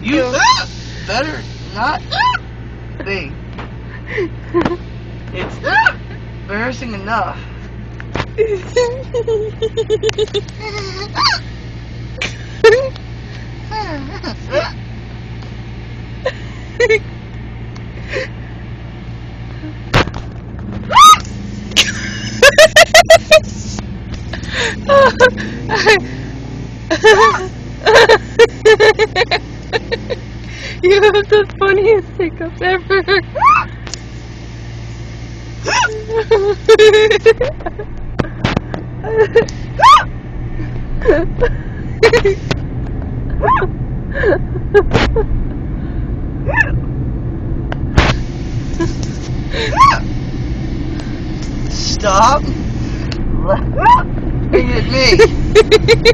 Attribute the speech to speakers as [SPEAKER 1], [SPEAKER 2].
[SPEAKER 1] You better not be. It's embarrassing enough.
[SPEAKER 2] You have the funniest hiccups ever.
[SPEAKER 1] Stop. Look at me.